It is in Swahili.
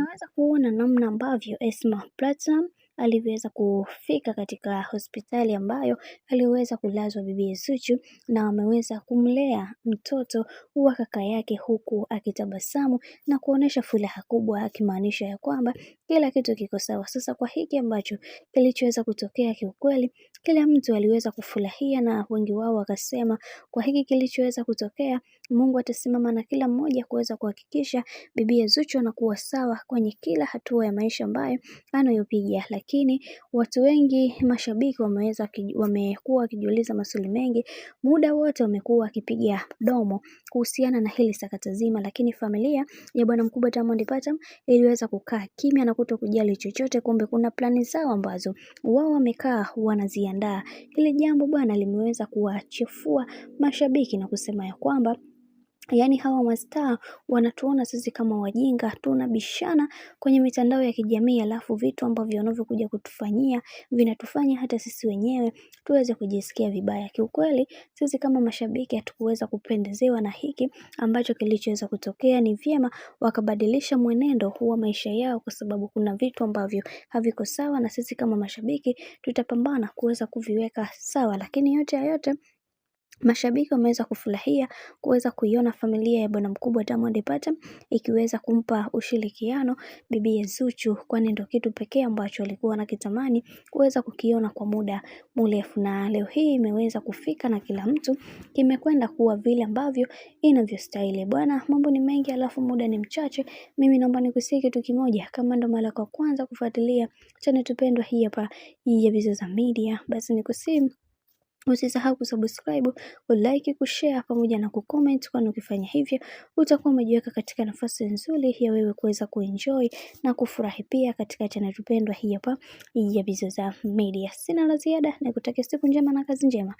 Nimeweza kuona namna ambavyo Esma Platinum alivyoweza kufika katika hospitali ambayo aliweza kulazwa bibi Zuchu na ameweza kumlea mtoto wa kaka yake huku akitabasamu na kuonesha furaha kubwa akimaanisha ya kwamba kila kitu kiko sawa. Sasa kwa hiki ambacho kilichoweza kutokea kiukweli, kila mtu aliweza kufurahia na wengi wao wakasema kwa hiki kilichoweza kutokea Mungu atasimama na kila mmoja kuweza kuhakikisha bibi Zuchu anakuwa sawa kwenye kila hatua ya maisha ambayo anayopiga. Lakini watu wengi mashabiki wamekuwa wakijiuliza maswali mengi, muda wote wamekuwa wakipiga domo kuhusiana na hili sakata zima, lakini familia ya bwana mkubwa Diamond Platnumz iliweza kukaa kimya na kutokujali chochote. Kumbe kuna plani zao ambazo wao wamekaa wanaziandaa. Hili jambo bwana limeweza kuwachafua mashabiki na kusema ya kwamba yaani hawa mastaa wanatuona sisi kama wajinga, tunabishana kwenye mitandao ya kijamii, alafu vitu ambavyo wanavyokuja kutufanyia vinatufanya hata sisi wenyewe tuweze kujisikia vibaya. Kiukweli sisi kama mashabiki hatukuweza kupendezewa na hiki ambacho kilichoweza kutokea. Ni vyema wakabadilisha mwenendo wa maisha yao, kwa sababu kuna vitu ambavyo haviko sawa, na sisi kama mashabiki tutapambana kuweza kuviweka sawa. Lakini yote ya yote, mashabiki wameweza kufurahia kuweza kuiona familia ya bwana mkubwa Diamond Platnumz ikiweza kumpa ushirikiano bibi Zuchu, kwani ndio kitu pekee ambacho walikuwa wanakitamani kuweza kukiona kwa muda mrefu, na leo hii imeweza kufika na kila mtu kimekwenda kuwa vile ambavyo inavyostahili. Bwana, mambo ni mengi alafu muda ni mchache. Mimi naomba nikusihi kitu kimoja, kama ndo mara ya kwanza kufuatilia channel tupendwa hii hapa ya Bizoza Media, basi nikusihi usisahau kusubscribe, kulike, kushare pamoja na kucomment, kwani ukifanya hivyo utakuwa umejiweka katika nafasi nzuri ya wewe kuweza kuenjoy na kufurahi pia katika channel tupendwa hii hapa ya Bizoza Media. Sina la ziada, nikutakia siku njema na kazi njema.